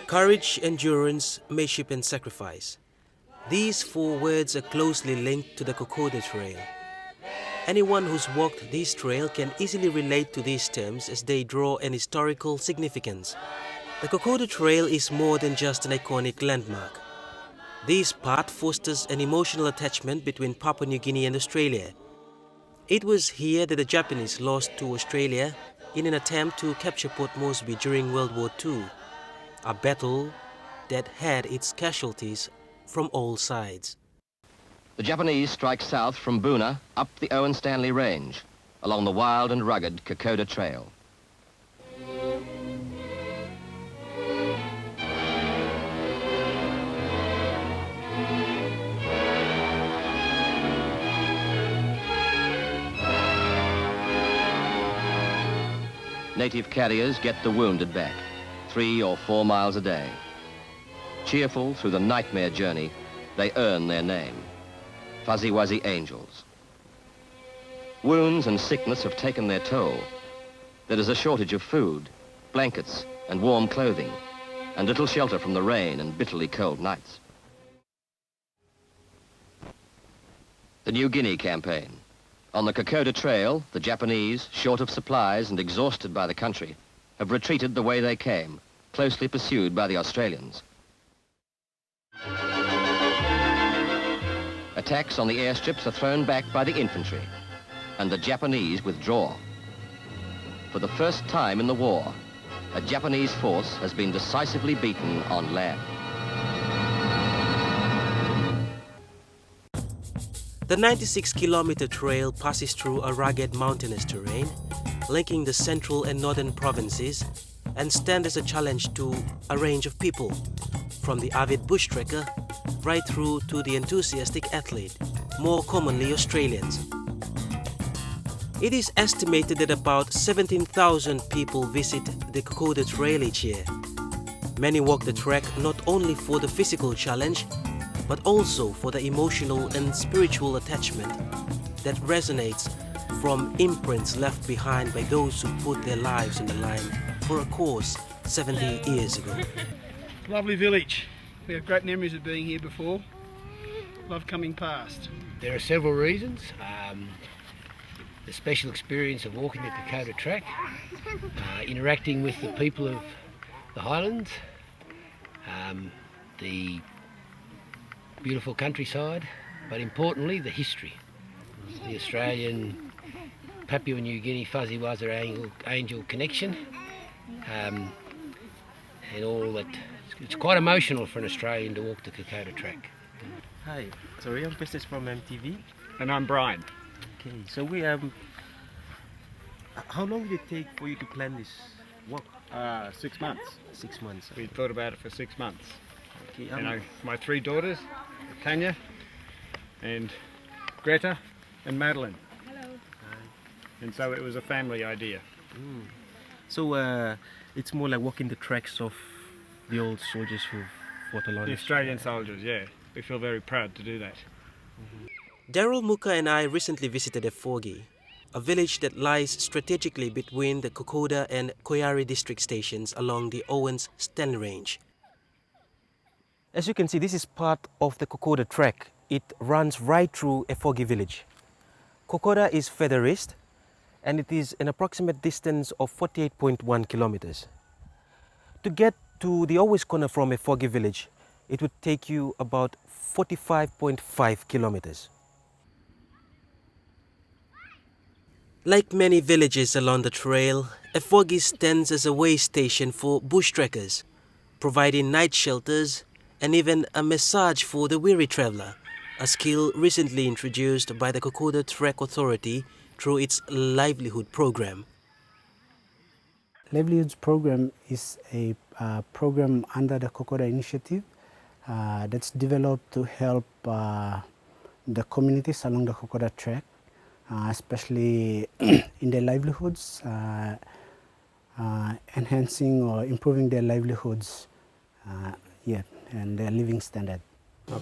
Courage, endurance, mayship and sacrifice. These four words are closely linked to the Kokoda Trail. Anyone who's walked this trail can easily relate to these terms as they draw an historical significance. The Kokoda Trail is more than just an iconic landmark. This path fosters an emotional attachment between Papua New Guinea and Australia. It was here that the Japanese lost to Australia in an attempt to capture Port Moresby during World War II, a battle that had its casualties from all sides. The Japanese strike south from Boona up the Owen Stanley Range along the wild and rugged Kokoda Trail. Native carriers get the wounded back, 3 or 4 miles a day. Cheerful through the nightmare journey, they earn their name, Fuzzy Wuzzy Angels. Wounds and sickness have taken their toll. There is a shortage of food, blankets and warm clothing, and little shelter from the rain and bitterly cold nights. The New Guinea campaign. On the Kokoda Trail, the Japanese, short of supplies and exhausted by the country, have retreated the way they came, closely pursued by the Australians. Attacks on the airstrips are thrown back by the infantry, and the Japanese withdraw. For the first time in the war, a Japanese force has been decisively beaten on land. The 96-kilometer trail passes through a rugged mountainous terrain, linking the central and northern provinces, and stands as a challenge to a range of people, from the avid bush trekker right through to the enthusiastic athlete, more commonly Australians. It is estimated that about 17,000 people visit the Kokoda Trail each year. Many walk the trek not only for the physical challenge, but also for the emotional and spiritual attachment that resonates from imprints left behind by those who put their lives on the line for a cause 70 years ago. Lovely village. We have great memories of being here before. Love coming past. There are several reasons. The special experience of walking the Kokoda track, interacting with the people of the Highlands, the beautiful countryside, but importantly the history. The Australian Papua New Guinea Fuzzy Wuzzy Angel connection, and all that. It's quite emotional for an Australian to walk the Kokoda track. Hi, sorry, I'm Festus from MTV. And I'm Brian. Okay, so we how long did it take for you to plan this walk? 6 months. 6 months. We thought about it for 6 months. Okay, You know, my 3 daughters, Tanya and Greta and Madeline. Hello. And so it was a family idea. So it's more like walking the tracks of the old soldiers who fought along The Australian soldiers, yeah. We feel very proud to do that. Daryl Muka and I recently visited Efogi, a village that lies strategically between the Kokoda and Koyari district stations along the Owens Stanley Range. As you can see, this is part of the Kokoda trek. It runs right through Efogi village. Kokoda is further east, and it is an approximate distance of 48.1 kilometers. To get to the Owens corner from Efogi village, it would take you about 45.5 kilometers. Like many villages along the trail, Efogi stands as a way station for bush trekkers, providing night shelters and even a massage for the weary traveler, a skill recently introduced by the Kokoda Trek Authority through its livelihood program. Livelihoods program is a program under the Kokoda initiative that's developed to help the communities along the Kokoda trek, especially in their livelihoods, enhancing or improving their livelihoods and their living standard.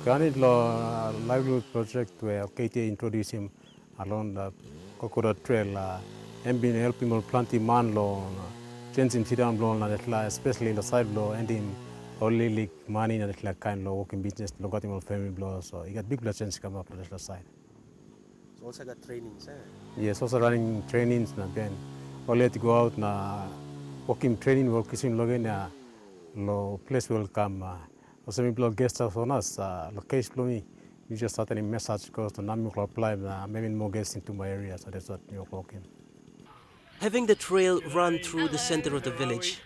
Currently, livelihood project where KT introduced him along the Kokoda trail and been helping on planting man law, changing Tiran law, especially in the side law and in only like money and like kind of working business, look at him family blow, so he got big blessings come up on the side. So also got trainings, eh? Yes, also running trainings na then. Only to go out na working training, working login na lo place will come. Also me blow guest house on us, lo case blow me. You just start any message goes to Nami apply maybe more guests into my area, so that's what you're working. Having the trail run through the center of the village,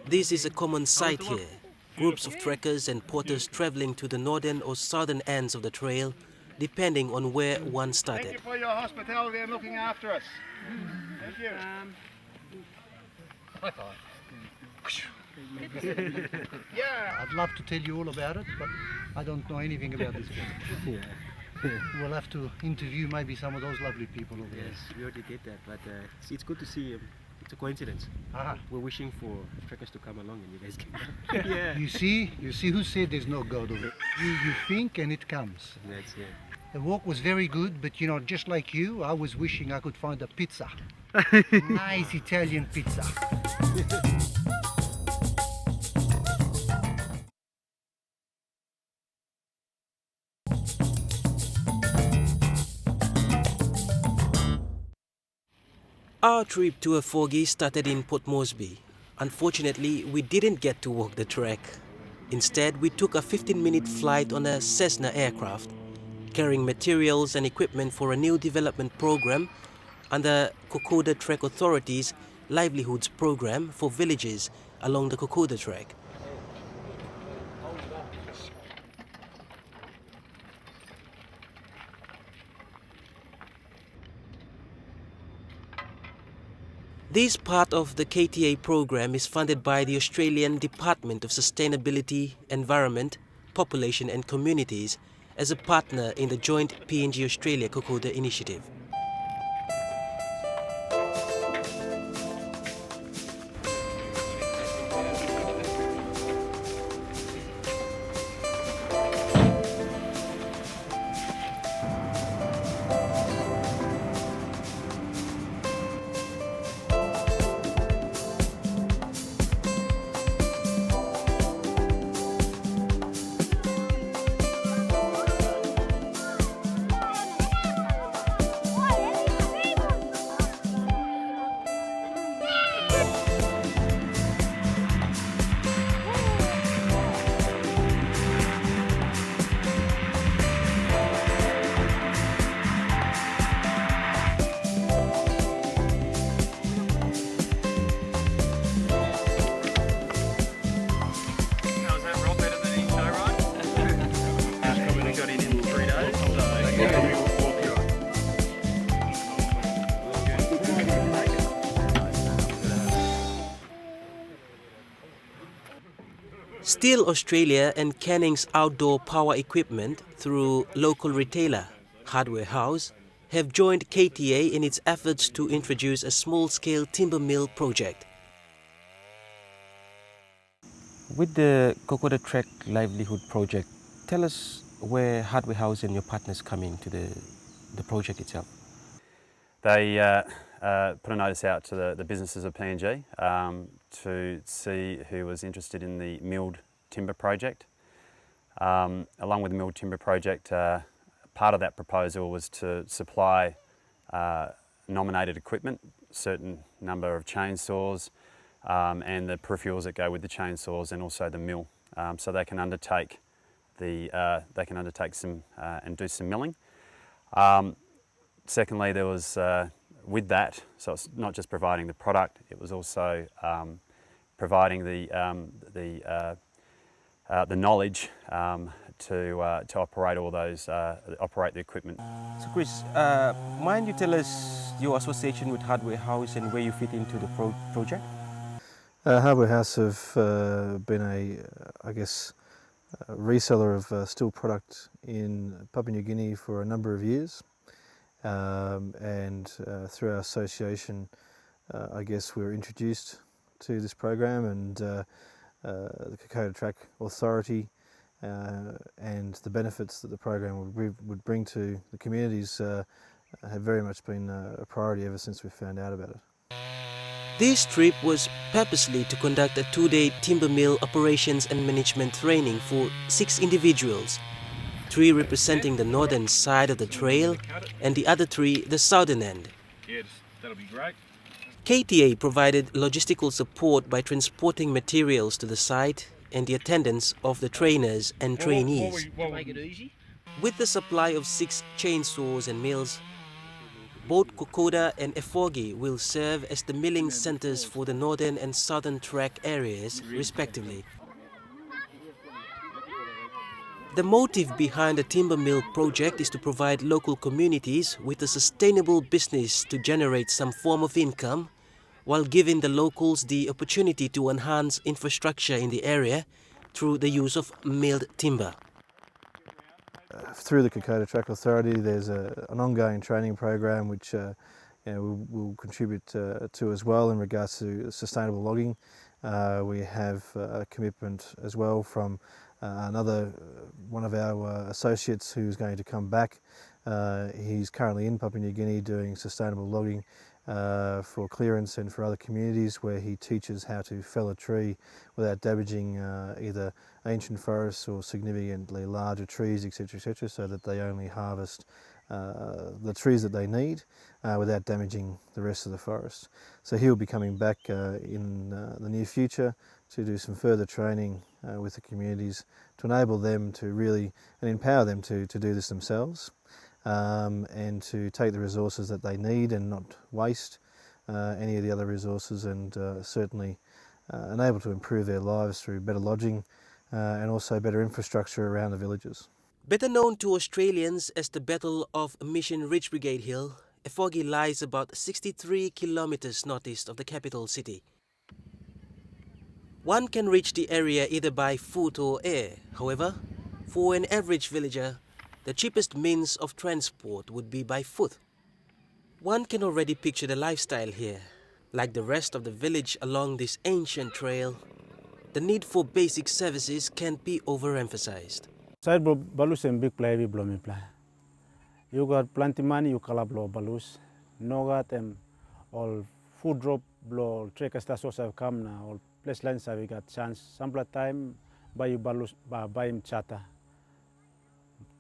this is a common sight here. Groups of trekkers and porters traveling to the northern or southern ends of the trail, depending on where one started. Thank you for your hospitality and looking after us. Thank you. High five. Yeah. I'd love to tell you all about it, but I don't know anything about this place. We'll have to interview maybe some of those lovely people over Yes, we already did that, but it's good to see. It's a coincidence. there. We're wishing for trekkers to come along and you guys came. Yeah. You see who said there's no God over it. You think and it comes. That's it. The walk was very good, but you know, just like you, I was wishing I could find a pizza. Nice Italian pizza. Our trip to a foggy started in Port Moresby. Unfortunately, we didn't get to walk the trek. Instead, we took a 15-minute flight on a Cessna aircraft, carrying materials and equipment for a new development program under Kokoda Trek Authority's Livelihoods Program for villages along the Kokoda Trek. This part of the KTA program is funded by the Australian Department of Sustainability, Environment, Population and Communities as a partner in the joint PNG Australia Kokoda initiative. Steel Australia and Canning's outdoor power equipment through local retailer Hardware House have joined KTA in its efforts to introduce a small-scale timber mill project. With the Kokoda Trek Livelihood Project, tell us where Hardware House and your partners come into the project itself. They put a notice out to the businesses of PNG to see who was interested in the milled timber project. Along with the milled timber project, part of that proposal was to supply nominated equipment, certain number of chainsaws and the peripherals that go with the chainsaws, and also the mill, so they can undertake some and do some milling. Secondly, there was with that, so it's not just providing the product; it was also providing the knowledge to operate all those, operate the equipment. So Chris, mind you tell us your association with Hardware House and where you fit into the project? Hardware House have been a reseller of steel product in Papua New Guinea for a number of years, and through our association, I guess we were introduced to this program, and the Kokoda Trek Authority and the benefits that the program would bring to the communities have very much been a priority ever since we found out about it. This trip was purposely to conduct a 2-day timber mill operations and management training for 6 individuals, 3 representing the northern side of the trail and the other 3 the southern end. Yeah, that'll be great. KTA provided logistical support by transporting materials to the site and the attendance of the trainers and trainees. Make it easy. With the supply of 6 chainsaws and mills, both Kokoda and Efogi will serve as the milling centers for the northern and southern track areas, respectively. The motive behind the timber mill project is to provide local communities with a sustainable business to generate some form of income, while giving the locals the opportunity to enhance infrastructure in the area through the use of milled timber. Through the Kokoda Track Authority, there's an ongoing training program which we'll contribute to as well in regards to sustainable logging. We have a commitment as well from one of our associates who's going to come back. He's currently in Papua New Guinea doing sustainable logging for clearance and for other communities, where he teaches how to fell a tree without damaging either ancient forests or significantly larger trees, etc., so that they only harvest the trees that they need without damaging the rest of the forest. So he'll be coming back in the near future to do some further training with the communities to enable them to really and empower them to do this themselves. And to take the resources that they need and not waste any of the other resources, and certainly enable to improve their lives through better lodging and also better infrastructure around the villages. Better known to Australians as the Battle of Mission Ridge Brigade Hill, Efogi lies about 63 kilometers northeast of the capital city. One can reach the area either by foot or air. However, for an average villager, the cheapest means of transport would be by foot. One can already picture the lifestyle here. Like the rest of the village along this ancient trail, the need for basic services can't be overemphasized. Side balus and big play we blow me play. You got plenty money, you call blow balus. No got all food drop blow trek as have come now. All place lines have we got chance. Sample time buy you balus buy him chata.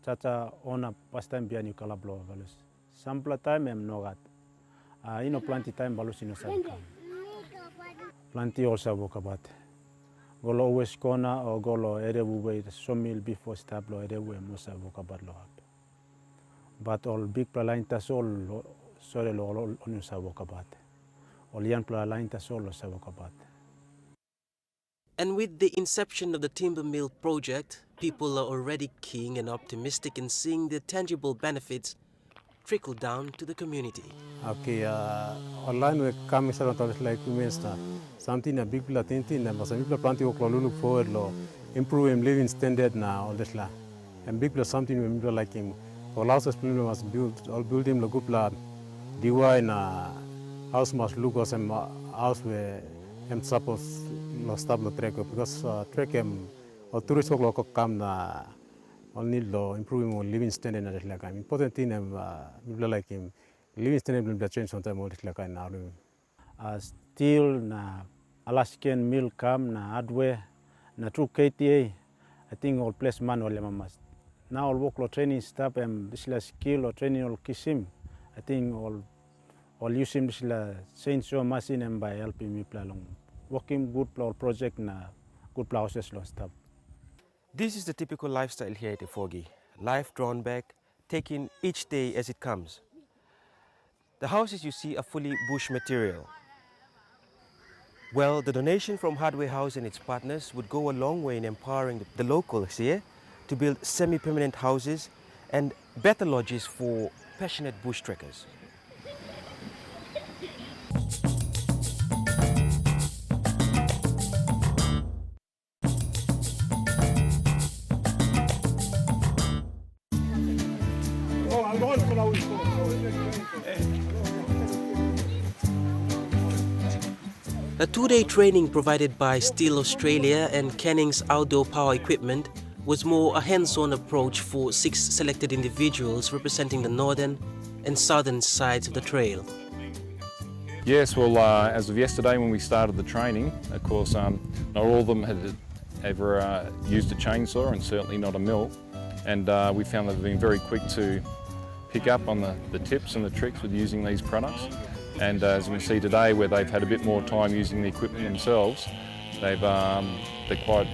Chata on a past time behind you call blow balus. Sample time no got. Plenty time balus in a plenty also walk about. Golo West Corner or Golo Erewu way the sawmill before stablo Erewu Musa Vokabat Lohab. But all big plalintas all sorry all on Savokabat. All young plalintas all Savokabat. And with the inception of the timber mill project, people are already keen and optimistic in seeing the tangible benefits trickle down to the community. Okay, online we come like women's something a big platinti and some people planty look forward lo improve living standard now all this la. And big plus something we people like him. All houses people must build all building lo good plan. Diwa in a house must look as house where suppose lo stable track because track or tourist lo come na only lo improving more living standard na like important thing people like him living standard will change sometime more like now. Steel na Alaskan mill come na hardware na through KTA. I think all place man all mamas. Now all work lo training staff this la skill or training all kisim. I think all use him this la chainsaw machine by helping me plan working good plow project na good ploughs lo staff. This is the typical lifestyle here at Efogi. Life drawn back, taking each day as it comes. The houses you see are fully bush material. Well, the donation from Hardware House and its partners would go a long way in empowering the locals here to build semi-permanent houses and better lodges for passionate bush trekkers. A 2-day training provided by Steel Australia and Canning's Outdoor Power Equipment was more a hands-on approach for 6 selected individuals representing the northern and southern sides of the trail. Yes, well, as of yesterday when we started the training, of course, not all of them had ever used a chainsaw and certainly not a mill. And we found they've been very quick to pick up on the tips and the tricks with using these products. And as we see today, where they've had a bit more time using the equipment themselves, they're quite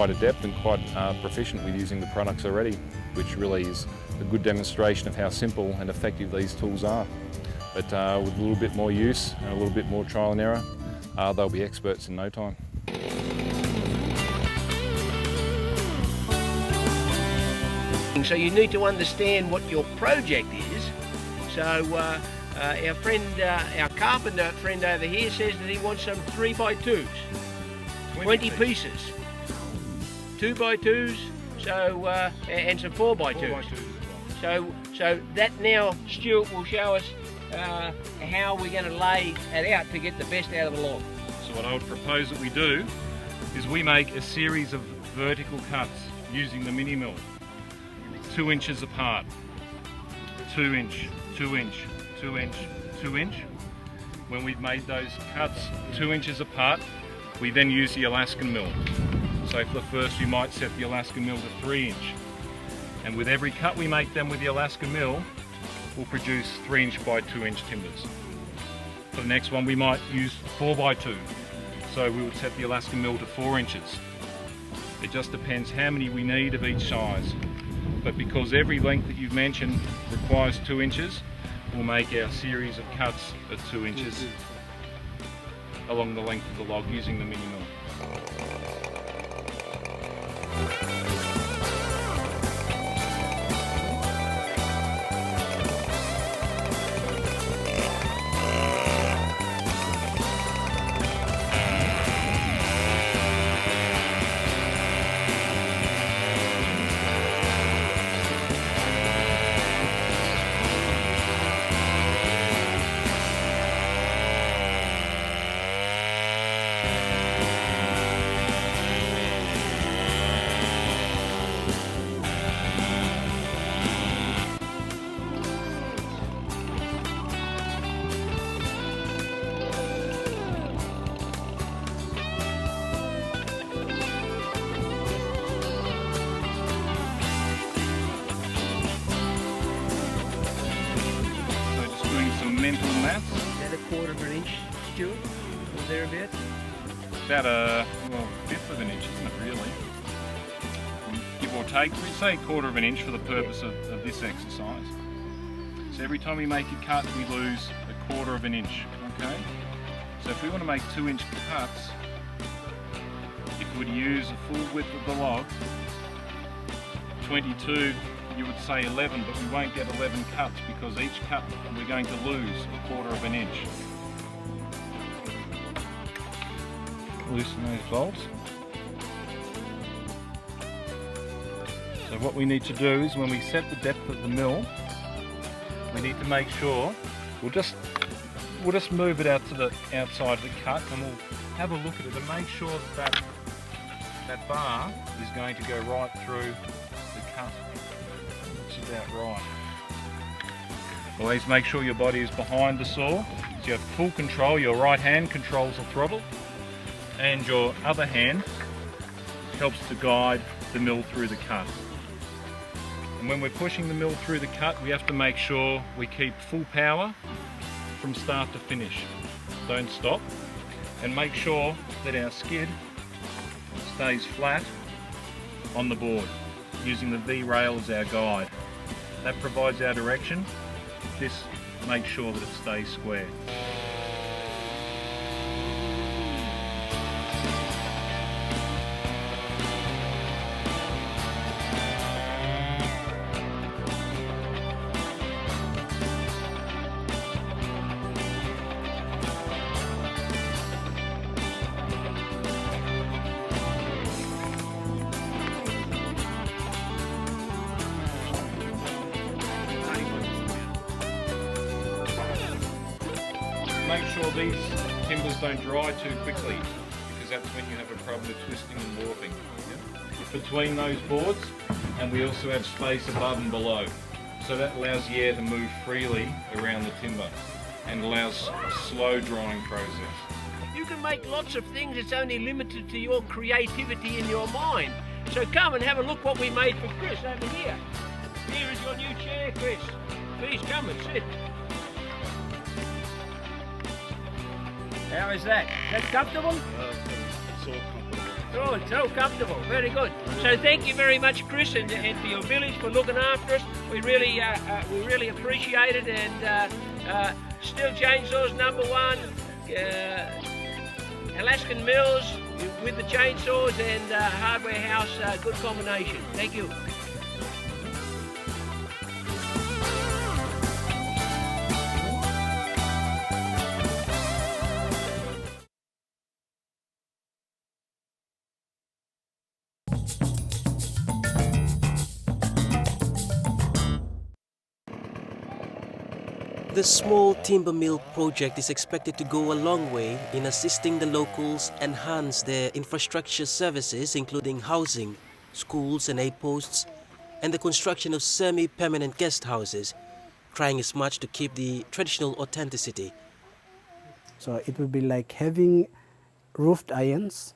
adept and quite proficient with using the products already, which really is a good demonstration of how simple and effective these tools are. But with a little bit more use and a little bit more trial and error, they'll be experts in no time. So you need to understand what your project is. So our friend, our carpenter friend over here says that he wants some 3x2s, 20 pieces, 2x2s, so and some 4x2s. So that now Stuart will show us how we're going to lay it out to get the best out of the log. So what I would propose that we do is we make a series of vertical cuts using the mini mill, 2 inches apart, 2 inch, 2 inch, 2 inch, 2 inch. When we've made those cuts 2 inches apart, we then use the Alaskan mill. So for the first we might set the Alaskan mill to 3 inch. And with every cut we make then with the Alaskan mill, we'll produce 3 inch by 2 inch timbers. For the next one we might use 4x2. So we would set the Alaskan mill to 4 inches. It just depends how many we need of each size. But because every length that you've mentioned requires 2 inches, we'll make our series of cuts at 2 inches along the length of the log using the mini mill. Mental maths. Is that a 1/4 of an inch, Stuart? Or thereabouts? About a fifth of an inch, isn't it really? Give or take, we say 1/4 of an inch for the purpose of this exercise. So every time we make a cut, we lose a 1/4 of an inch, okay? So if we want to make 2 inch cuts, if we were to use the full width of the log, 22, you would say 11, but we won't get 11 cuts because each cut we're going to lose a 1/4 of an inch. Loosen those bolts. So what we need to do is when we set the depth of the mill, we need to make sure, we'll just move it out to the outside of the cut and we'll have a look at it and make sure that that bar is going to go right through the cut. That's about right. Always make sure your body is behind the saw, so you have full control. Your right hand controls the throttle and your other hand helps to guide the mill through the cut. And when we're pushing the mill through the cut, we have to make sure we keep full power from start to finish. Don't stop, and make sure that our skid stays flat on the board, using the V-rail as our guide. That provides our direction. This makes sure that it stays square. Make sure these timbers don't dry too quickly, because that's when you have a problem with twisting and warping. Between those boards, and we also have space above and below, so that allows the air to move freely around the timber. and allows a slow drying process. You can make lots of things, it's only limited to your creativity in your mind. So come and have a look what we made for Chris over here. Here is your new chair, Chris. Please come and sit. How is that? Is that comfortable? It's all comfortable. Oh, it's so comfortable. Very good. So thank you very much, Chris, and for your village for looking after us. We really appreciate it. And Steel Chainsaws #1, Alaskan Mills with the chainsaws, and Hardware House. Good combination. Thank you. The small timber mill project is expected to go a long way in assisting the locals enhance their infrastructure services, including housing, schools and aid posts, and the construction of semi-permanent guest houses, trying as much to keep the traditional authenticity. So it would be like having roofed irons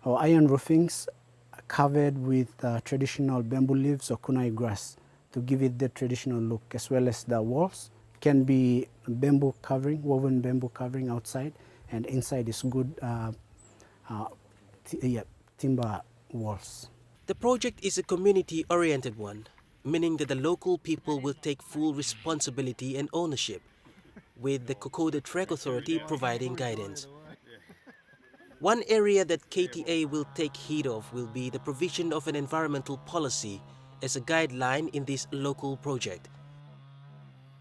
or iron roofings covered with traditional bamboo leaves or kunai grass to give it the traditional look, as well as the walls can be bamboo covering, woven bamboo covering outside, and inside is good timber walls. The project is a community-oriented one, meaning that the local people will take full responsibility and ownership, with the Kokoda Trek Authority providing guidance. One area that KTA will take heed of will be the provision of an environmental policy as a guideline in this local project.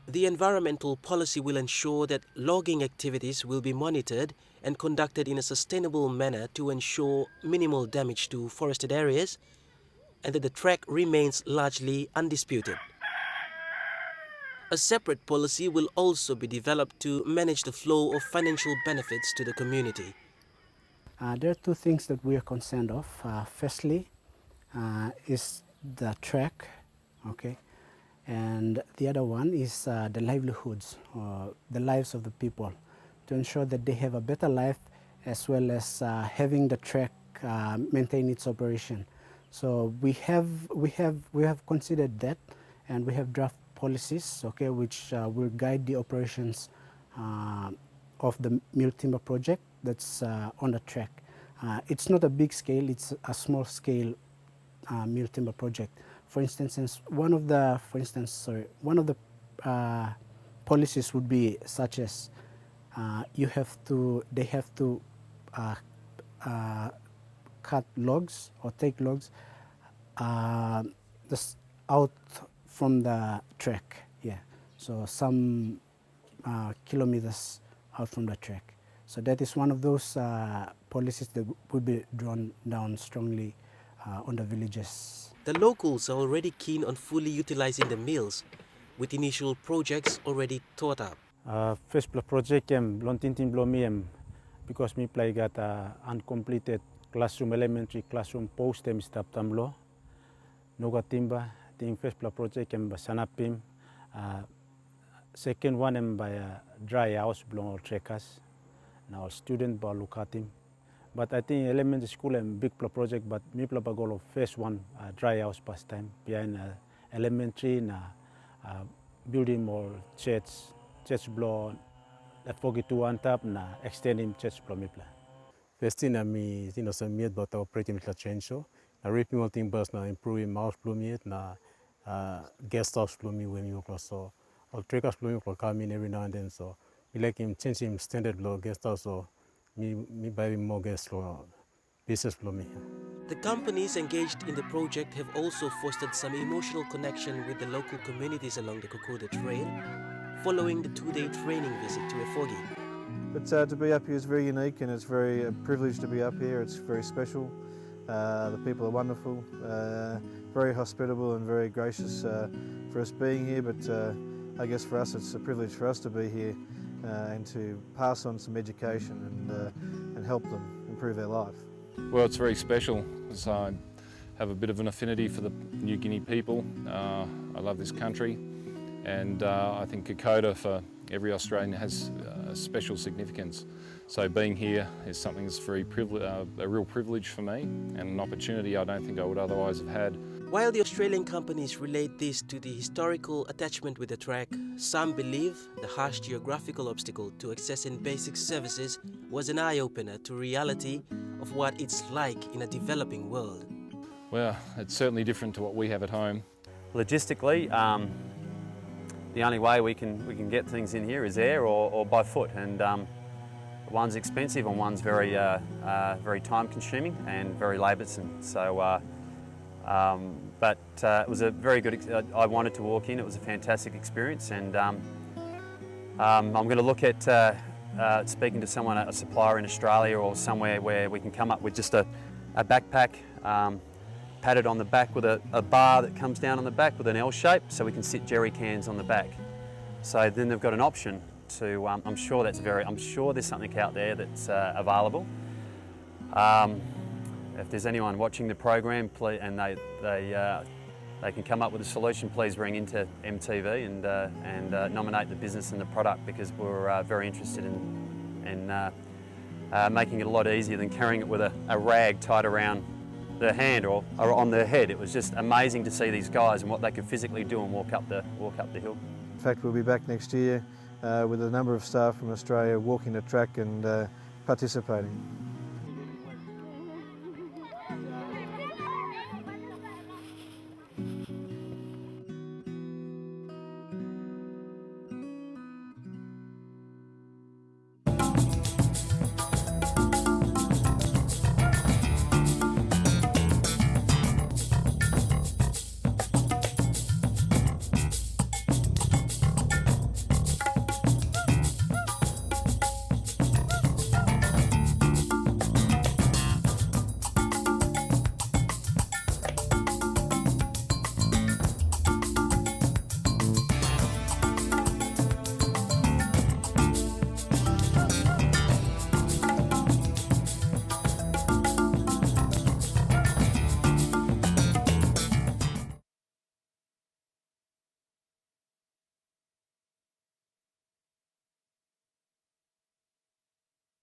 The environmental policy will ensure that logging activities will be monitored and conducted in a sustainable manner to ensure minimal damage to forested areas and that the trek remains largely undisputed. A separate policy will also be developed to manage the flow of financial benefits to the community. There are two things that we are concerned of. Firstly, is the trek, okay, and the other one is the livelihoods, or the lives of the people, to ensure that they have a better life, as well as having the trek maintain its operation. So we have considered that, and we have draft policies, okay, which will guide the operations of the mill timber project that's on the trek. It's not a big scale; it's a small scale mill timber project. For instance, one of the policies would be such as they have to cut logs or take logs out from the trek. Yeah, so some kilometers out from the trek. So that is one of those policies that would be drawn down strongly on the villages. The locals are already keen on fully utilizing the mills, with initial projects already thought up. First project lontintin blomi because me play got uncompleted classroom, elementary classroom post step tamlo. Noga timba the first project basanapim. Second one by dry house belong all trekkers. Now student ba look at him. But I think elementary school and big project, but me play goal of first one dry house past time behind elementary na building more church blow that forget to one tap na extending church blow me play. First thing some meat about operating with a chainsaw. Na ripping all timbers na improving mouse blow meat na guest house blow me when you close so all trekkers blow me come in every now and then, so we like him change him standard blow guest house, so me buy more guests for business blow me. The companies engaged in the project have also fostered some emotional connection with the local communities along the Kokoda Trail, following the 2-day training visit to Efogi. But to be up here is very unique, and it's very a privilege to be up here. It's very special. The people are wonderful, very hospitable and very gracious for us being here, but I guess for us it's a privilege for us to be here and to pass on some education and help them improve their life. Well, it's very special, as I have a bit of an affinity for the New Guinea people. I love this country, and I think Kokoda for every Australian has a special significance. So being here is something that's a real privilege for me, and an opportunity I don't think I would otherwise have had. While the Australian companies relate this to the historical attachment with the track, some believe the harsh geographical obstacle to accessing basic services was an eye-opener to reality of what it's like in a developing world. Well, it's certainly different to what we have at home. Logistically, the only way we can get things in here is air or by foot, and one's expensive and one's very very time-consuming and very laboursome. So, but it was a very good. I wanted to walk in. It was a fantastic experience, and I'm going to look at speaking to someone, a supplier in Australia or somewhere where we can come up with just a backpack. Padded on the back with a bar that comes down on the back with an L shape, so we can sit jerry cans on the back. So then they've got an option to. I'm sure there's something out there that's available. If there's anyone watching the program, please, and they can come up with a solution, please ring into MTV and nominate the business and the product, because we're very interested in making it a lot easier than carrying it with a rag tied around their hand or on their head. It was just amazing to see these guys and what they could physically do and walk up the hill. In fact, we'll be back next year with a number of staff from Australia walking the track and participating.